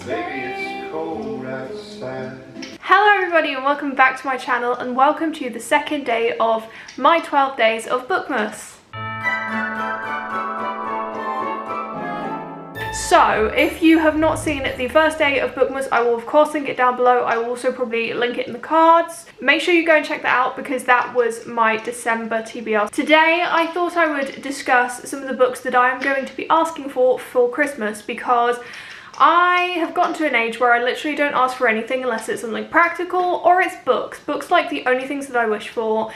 Baby, it's cold outside. Hello everybody and welcome back to my channel, and welcome to the second day of my 12 days of bookmas. So if you have not seen the first day of bookmas, I will of course link it down below. I will also probably link it in the cards. Make sure you go and check that out because that was my December TBR. Today I thought I would discuss some of the books that I am going to be asking for Christmas, because I have gotten to an age where I literally don't ask for anything unless it's something practical or it's books. Books like the only things that I wish for,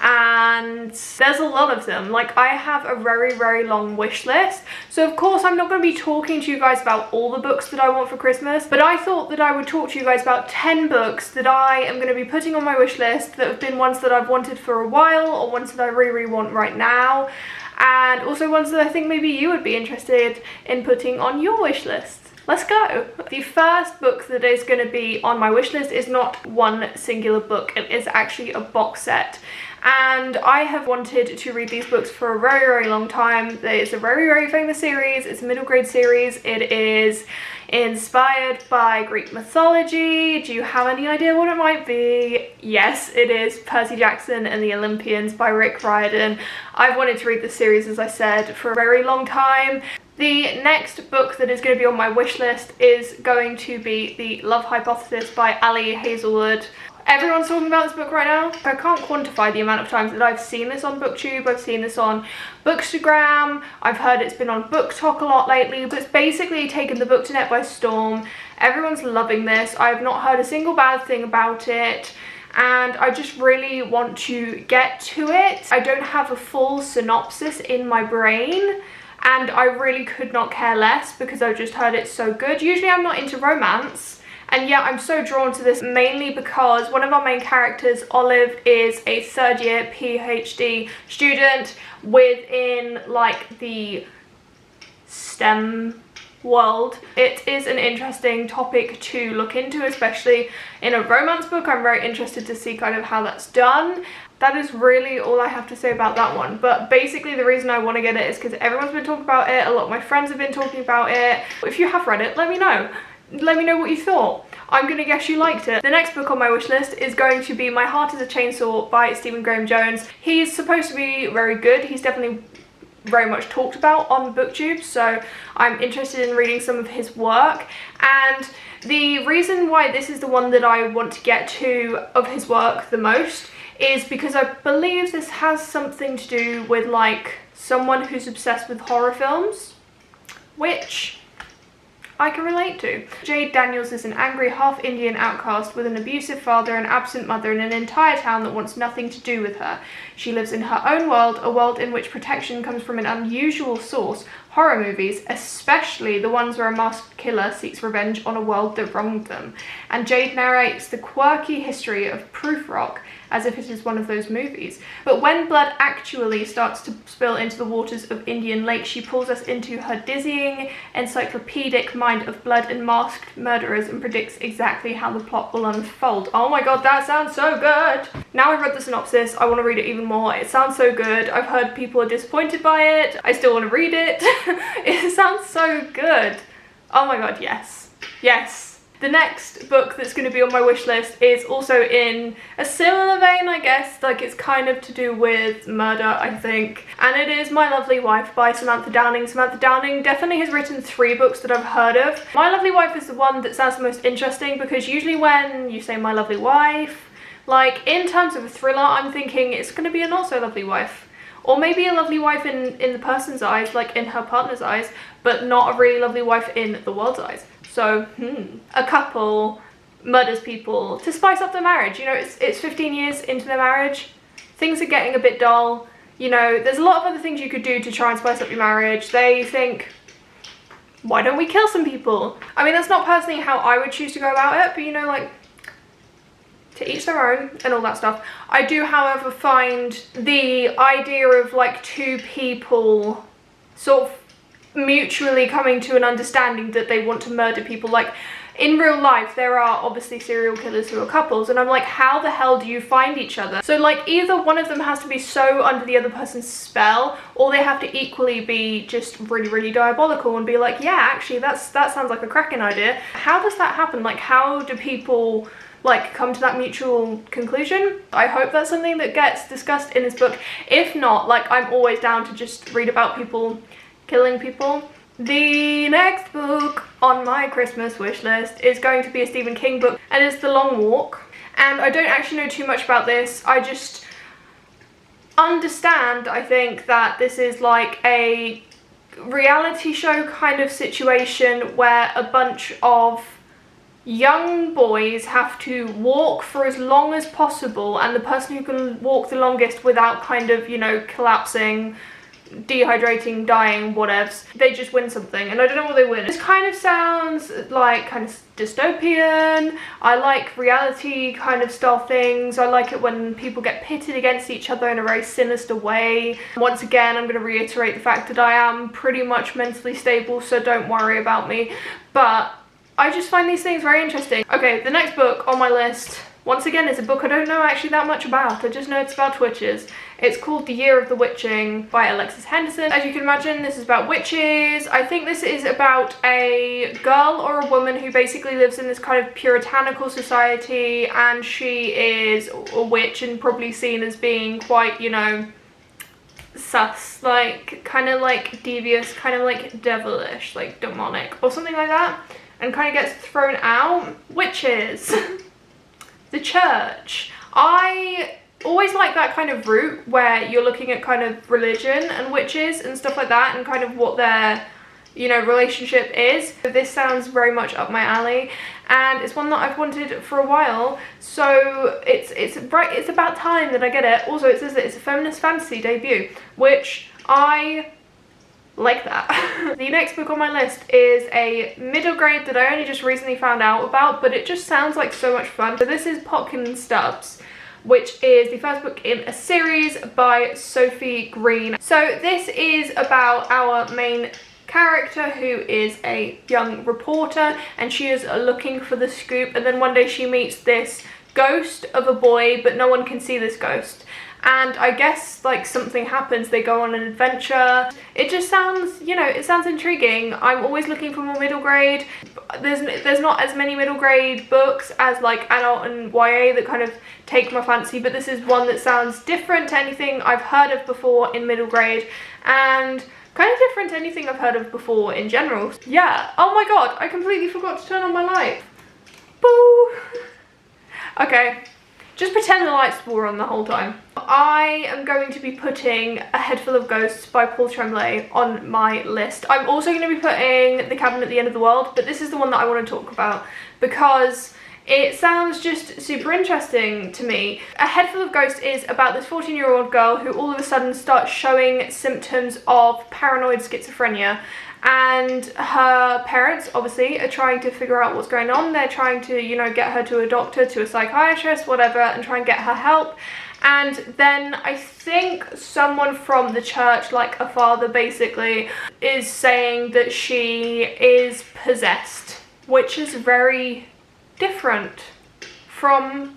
and there's a lot of them. Like, I have a very long wish list, so of course I'm not going to be talking to you guys about all the books that I want for Christmas, but I thought that I would talk to you guys about 10 books that I am going to be putting on my wish list that have been ones that I've wanted for a while, or ones that I really want right now, and also ones that I think maybe you would be interested in putting on your wish list. Let's go. The first book that is going to be on my wish list is not one singular book. It is actually a box set. And I have wanted to read these books for a very long time. It's a very famous series. It's a middle grade series. It is inspired by Greek mythology. Do you have any idea what it might be? Yes, it is Percy Jackson and the Olympians by Rick Riordan. I've wanted to read this series, as I said, for a very long time. The next book that is going to be on my wish list is going to be The Love Hypothesis by Ali Hazelwood. Everyone's talking about this book right now. I can't quantify the amount of times that I've seen this on BookTube, I've seen this on Bookstagram, I've heard it's been on Book Talk a lot lately, but it's basically taken the book-to-net by storm. Everyone's loving this. I've not heard a single bad thing about it, and I just really want to get to it. I don't have a full synopsis in my brain, and I really could not care less because I've just heard it's so good. Usually I'm not into romance, and yet I'm so drawn to this mainly because one of our main characters, Olive, is a third year PhD student within like the STEM world. It is an interesting topic to look into, especially in a romance book. I'm very interested to see kind of how that's done. That is really all I have to say about that one. But basically the reason I want to get it is because everyone's been talking about it. A lot of my friends have been talking about it. If you have read it, let me know. Let me know what you thought. I'm gonna guess you liked it. The next book on my wish list is going to be My Heart is a Chainsaw by Stephen Graham Jones. He's supposed to be very good. He's definitely very much talked about on BookTube, so I'm interested in reading some of his work. And the reason why this is the one that I want to get to of his work the most is because I believe this has something to do with like someone who's obsessed with horror films, which I can relate to. Jade Daniels is an angry half-Indian outcast with an abusive father, an absent mother, and an entire town that wants nothing to do with her. She lives in her own world, a world in which protection comes from an unusual source, horror movies, especially the ones where a masked killer seeks revenge on a world that wronged them. And Jade narrates the quirky history of Proof Rock as if it is one of those movies. But when blood actually starts to spill into the waters of Indian Lake, she pulls us into her dizzying, encyclopedic mind of blood and masked murderers and predicts exactly how the plot will unfold. Oh my god, that sounds so good! Now I've read the synopsis, I want to read it even more. It sounds so good. I've heard people are disappointed by it. I still want to read it. It sounds so good. Oh my god, yes. Yes. The next book that's going to be on my wish list is also in a similar vein, I guess. Like, it's kind of to do with murder, I think. And it is My Lovely Wife by Samantha Downing. Samantha Downing definitely has written 3 books that I've heard of. My Lovely Wife is the one that sounds the most interesting because usually when you say My Lovely Wife, like in terms of a thriller, I'm thinking it's going to be a not so lovely wife. Or maybe a lovely wife in the person's eyes, like in her partner's eyes, but not a really lovely wife in the world's eyes. So, a couple murders people to spice up their marriage. You know, it's 15 years into their marriage. Things are getting a bit dull. You know, there's a lot of other things you could do to try and spice up your marriage. They think, why don't we kill some people? I mean, that's not personally how I would choose to go about it, but you know, like, to each their own and all that stuff. I do, however, find the idea of like 2 people sort of mutually coming to an understanding that they want to murder people, like in real life there are obviously serial killers who are couples, and I'm like, how the hell do you find each other? So like either one of them has to be so under the other person's spell, or they have to equally be just really, really diabolical and be like, yeah, actually that sounds like a cracking idea. How does that happen? Like, how do people like come to that mutual conclusion? I hope that's something that gets discussed in this book. If not, like, I'm always down to just read about people killing people. The next book on my Christmas wish list is going to be a Stephen King book, and it's The Long Walk. And I don't actually know too much about this. I just understand, I think, that this is like a reality show kind of situation where a bunch of young boys have to walk for as long as possible, and the person who can walk the longest without kind of, you know, collapsing, dehydrating, dying, whatevs, they just win something, and I don't know what they win. This kind of sounds like kind of dystopian. I like reality kind of style things. I like it when people get pitted against each other in a very sinister way. Once again, I'm going to reiterate the fact that I am pretty much mentally stable, so don't worry about me, but I just find these things very interesting. Okay, the next book on my list, once again, is a book I don't know actually that much about. I just know it's about witches. It's called The Year of the Witching by Alexis Henderson. As you can imagine, this is about witches. I think this is about a girl or a woman who basically lives in this kind of puritanical society, and she is a witch and probably seen as being quite, you know, sus, like kind of like devious, kind of like devilish, like demonic or something like that, and kind of gets thrown out. Witches. The church. I always like that kind of route where you're looking at kind of religion and witches and stuff like that, and kind of what their, you know, relationship is. This sounds very much up my alley, and it's one that I've wanted for a while, so it's about time that I get it. Also, it says that it's a feminist fantasy debut, which I like that. The next book on my list is a middle grade that I only just recently found out about, but it just sounds like so much fun. So this is Popkin and Stubs, which is the first book in a series by Sophie Green. So this is about our main character, who is a young reporter, and she is looking for the scoop, and then one day she meets this ghost of a boy, but no one can see this ghost. And I guess like something happens, they go on an adventure. It just sounds, you know, it sounds intriguing. I'm always looking for more middle grade. There's not as many middle grade books as like adult and YA that kind of take my fancy, but this is one that sounds different to anything I've heard of before in middle grade, and kind of different to anything I've heard of before in general. Yeah, oh my god, I completely forgot to turn on my light. Boo! Okay. Just pretend the lights were on the whole time. I am going to be putting A Head Full of Ghosts by Paul Tremblay on my list. I'm also going to be putting The Cabin at the End of the World, but this is the one that I want to talk about because it sounds just super interesting to me. A Head Full of Ghosts is about this 14-year-old girl who all of a sudden starts showing symptoms of paranoid schizophrenia. And her parents obviously are trying to figure out what's going on. They're trying to, you know, get her to a doctor, to a psychiatrist, whatever, and try and get her help. And then I think someone from the church, like a father basically, is saying that she is possessed, which is very different from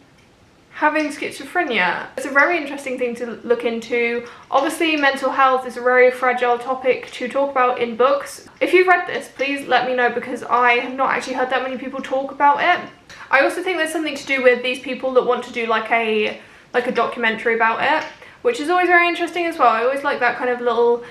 having schizophrenia. It's a very interesting thing to look into. Obviously, mental health is a very fragile topic to talk about in books. If you've read this, please let me know, because I have not actually heard that many people talk about it. I also think there's something to do with these people that want to do like a documentary about it, which is always very interesting as well. I always like that kind of little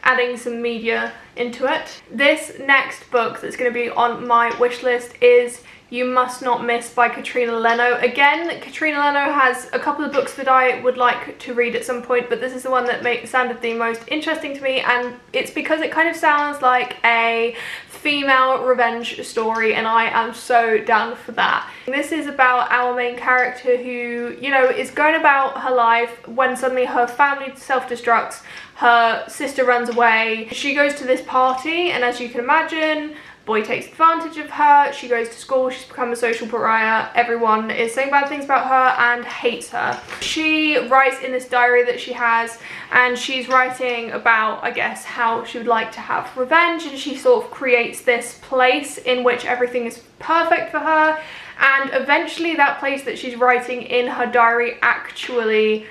adding some media into it. This next book that's going to be on my wish list is You Must Not Miss by Katrina Leno. Again, Katrina Leno has a couple of books that I would like to read at some point, but this is the one that sounded the most interesting to me, and it's because it kind of sounds like a female revenge story, and I am so down for that. This is about our main character who, you know, is going about her life when suddenly her family self-destructs, her sister runs away. She goes to this party, and as you can imagine, boy takes advantage of her, she goes to school, she's become a social pariah, everyone is saying bad things about her and hates her. She writes in this diary that she has, and she's writing about, I guess, how she would like to have revenge, and she sort of creates this place in which everything is perfect for her, and eventually that place that she's writing in her diary actually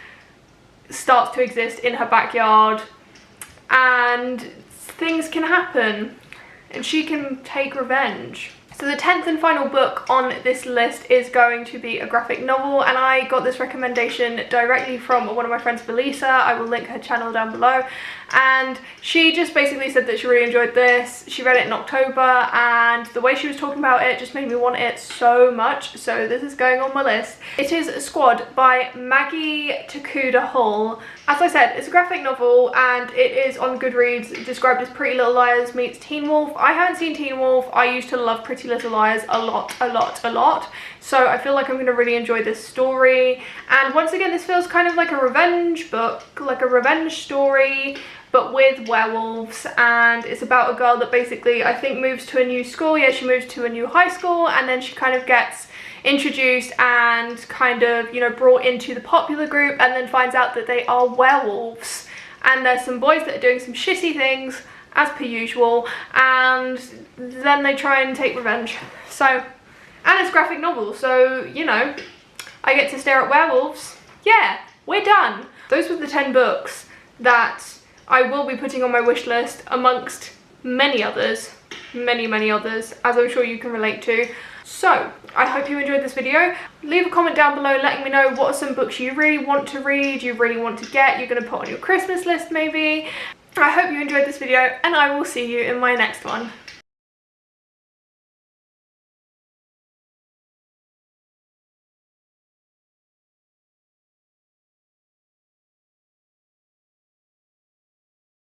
starts to exist in her backyard, and things can happen and she can take revenge. So the 10th and final book on this list is going to be a graphic novel, and I got this recommendation directly from one of my friends, Felisa. I will link her channel down below, and she just basically said that she really enjoyed this. She read it in October, and the way she was talking about it just made me want it so much, so this is going on my list. It is Squad by Maggie Takuda Hall. As I said, it's a graphic novel and it is on Goodreads described as Pretty Little Liars meets Teen Wolf. I haven't seen Teen Wolf. I used to love Pretty Little Liars a lot. So I feel like I'm going to really enjoy this story. And once again, this feels kind of like a revenge book, like a revenge story, but with werewolves. And it's about a girl that basically, I think, moves to a new school. Yeah, she moves to a new high school, and then she kind of gets introduced and kind of, you know, brought into the popular group, and then finds out that they are werewolves, and there's some boys that are doing some shitty things as per usual, and then they try and take revenge. So, and it's a graphic novel, so, you know, I get to stare at werewolves. Yeah, we're done. Those were the 10 books that I will be putting on my wish list, amongst many others, many others, as I'm sure you can relate to. So, I hope you enjoyed this video. Leave a comment down below letting me know what are some books you really want to read, you really want to get, you're going to put on your Christmas list maybe. I hope you enjoyed this video, and I will see you in my next one.